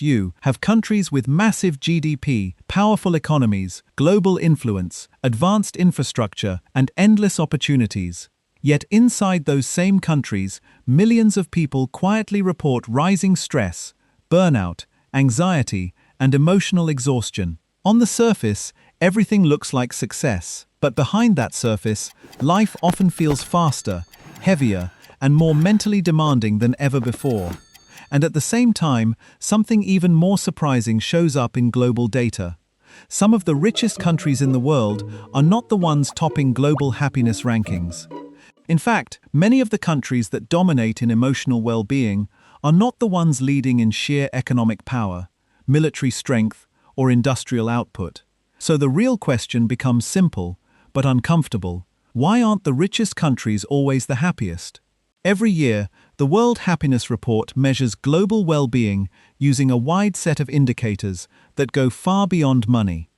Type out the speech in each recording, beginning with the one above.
You have countries with massive GDP, powerful economies, global influence, advanced infrastructure, and endless opportunities. Yet inside those same countries, millions of people quietly report rising stress, burnout, anxiety, and emotional exhaustion. On the surface, everything looks like success, but behind that surface, life often feels faster, heavier, and more mentally demanding than ever before. And at the same time, something even more surprising shows up in global data. Some of the richest countries in the world are not the ones topping global happiness rankings. In fact, many of the countries that dominate in emotional well-being are not the ones leading in sheer economic power, military strength, or industrial output. So the real question becomes simple, but uncomfortable. Why aren't the richest countries always the happiest? Every year, the World Happiness Report measures global well-being using a wide set of indicators that go far beyond money.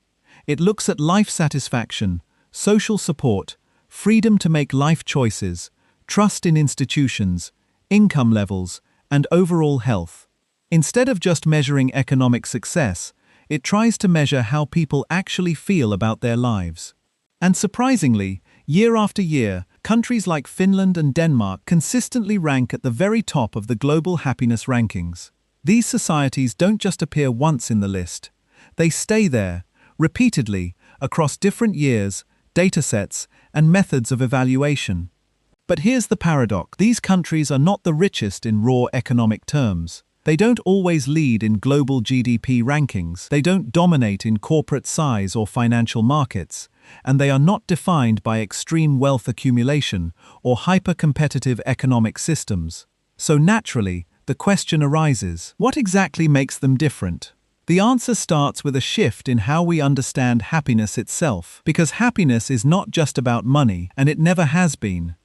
It looks at life satisfaction, social support, freedom to make life choices, trust in institutions, income levels, and overall health. Instead of just measuring economic success, it tries to measure how people actually feel about their lives. And surprisingly, year after year, countries like Finland and Denmark consistently rank at the very top of the global happiness rankings. These societies don't just appear once in the list. They stay there, repeatedly, across different years, datasets, and methods of evaluation. But here's the paradox. These countries are not the richest in raw economic terms. They don't always lead in global GDP rankings. They don't dominate in corporate size or financial markets. And they are not defined by extreme wealth accumulation or hyper-competitive economic systems. So naturally, the question arises, what exactly makes them different? The answer starts with a shift in how we understand happiness itself, because happiness is not just about money, and it never has been.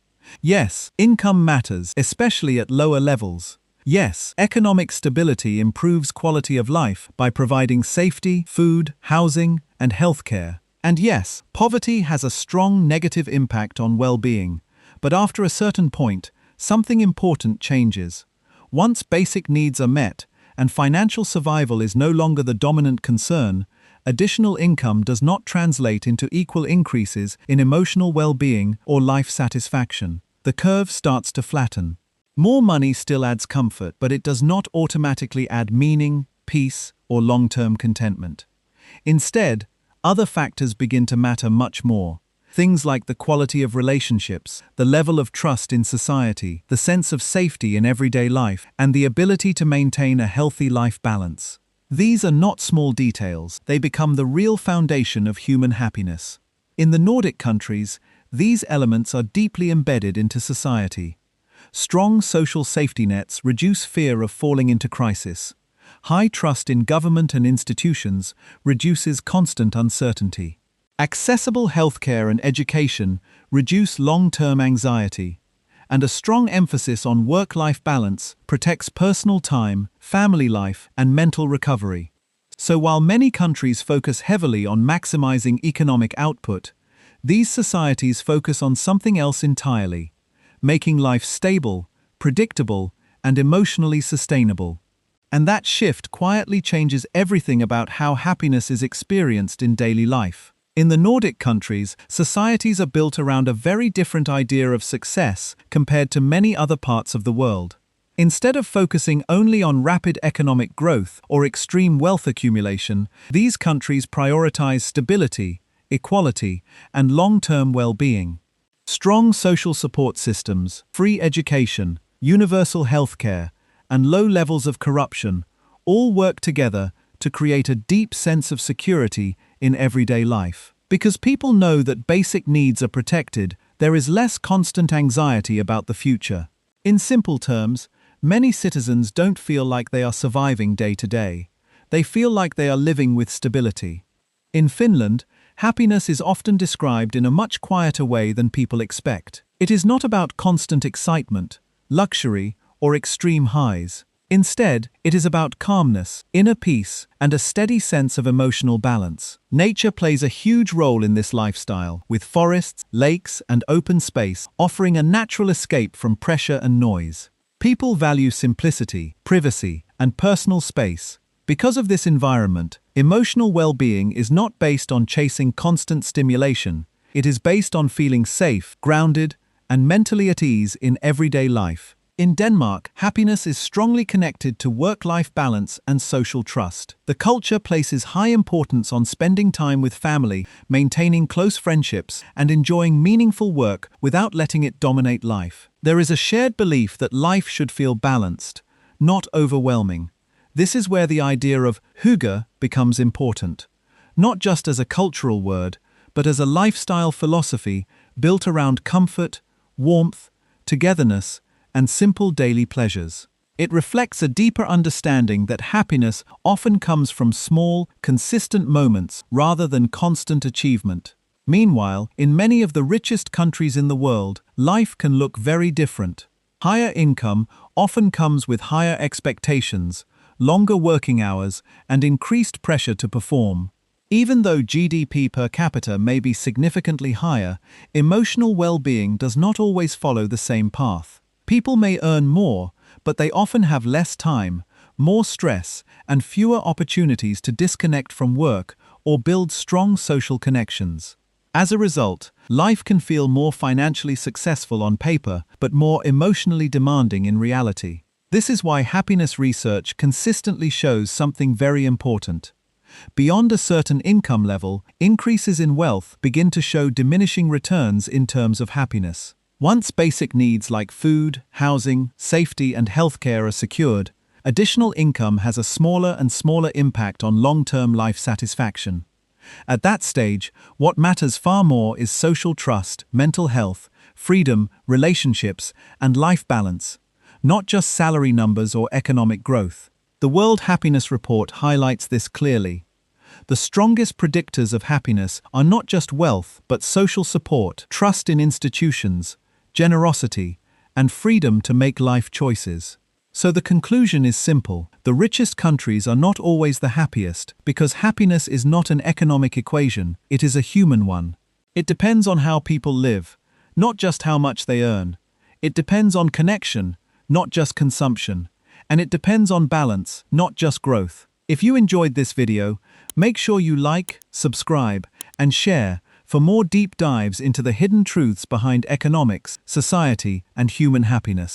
Yes, income matters, especially at lower levels. Yes, economic stability improves quality of life by providing safety, food, housing, and healthcare. And yes, poverty has a strong negative impact on well-being. But after a certain point, something important changes. Once basic needs are met, and financial survival is no longer the dominant concern, additional income does not translate into equal increases in emotional well-being or life satisfaction. The curve starts to flatten. More money still adds comfort, but it does not automatically add meaning, peace, or long-term contentment. Instead, other factors begin to matter much more. Things like the quality of relationships, the level of trust in society, the sense of safety in everyday life, and the ability to maintain a healthy life balance. These are not small details. They become the real foundation of human happiness. In the Nordic countries, these elements are deeply embedded into society. Strong social safety nets reduce fear of falling into crisis. High trust in government and institutions reduces constant uncertainty. Accessible healthcare and education reduce long-term anxiety. And a strong emphasis on work-life balance protects personal time, family life, and mental recovery. So while many countries focus heavily on maximizing economic output, these societies focus on something else entirely: making life stable, predictable, and emotionally sustainable. And that shift quietly changes everything about how happiness is experienced in daily life. In the Nordic countries, societies are built around a very different idea of success compared to many other parts of the world. Instead of focusing only on rapid economic growth or extreme wealth accumulation, these countries prioritize stability, equality, and long-term well-being. Strong social support systems, free education, universal healthcare, and low levels of corruption all work together to create a deep sense of security in everyday life. Because people know that basic needs are protected, there is less constant anxiety about the future. In simple terms, many citizens don't feel like they are surviving day to day. They feel like they are living with stability. In Finland, happiness is often described in a much quieter way than people expect. It is not about constant excitement, luxury, or extreme highs. Instead, it is about calmness, inner peace, and a steady sense of emotional balance. Nature plays a huge role in this lifestyle, with forests, lakes, and open space offering a natural escape from pressure and noise. People value simplicity, privacy, and personal space, Because of this environment, emotional well-being is not based on chasing constant stimulation. It is based on feeling safe, grounded, and mentally at ease in everyday life. In Denmark, happiness is strongly connected to work-life balance and social trust. The culture places high importance on spending time with family, maintaining close friendships, and enjoying meaningful work without letting it dominate life. There is a shared belief that life should feel balanced, not overwhelming. This is where the idea of hygge becomes important, not just as a cultural word, but as a lifestyle philosophy built around comfort, warmth, togetherness, and simple daily pleasures. It reflects a deeper understanding that happiness often comes from small, consistent moments rather than constant achievement. Meanwhile, in many of the richest countries in the world, life can look very different. Higher income often comes with higher expectations, longer working hours, and increased pressure to perform. Even though GDP per capita may be significantly higher, emotional well-being does not always follow the same path. People may earn more, but they often have less time, more stress, and fewer opportunities to disconnect from work or build strong social connections. As a result, life can feel more financially successful on paper, but more emotionally demanding in reality. This is why happiness research consistently shows something very important. Beyond a certain income level, increases in wealth begin to show diminishing returns in terms of happiness. Once basic needs like food, housing, safety, and healthcare are secured, additional income has a smaller and smaller impact on long-term life satisfaction. At that stage, what matters far more is social trust, mental health, freedom, relationships, and life balance, not just salary numbers or economic growth. The World Happiness Report highlights this clearly. The strongest predictors of happiness are not just wealth, but social support, trust in institutions, generosity, and freedom to make life choices. So the conclusion is simple. The richest countries are not always the happiest, because happiness is not an economic equation, it is a human one. It depends on how people live, not just how much they earn. It depends on connection, not just consumption. And it depends on balance, not just growth. If you enjoyed this video, make sure you like, subscribe, and share for more deep dives into the hidden truths behind economics, society, and human happiness.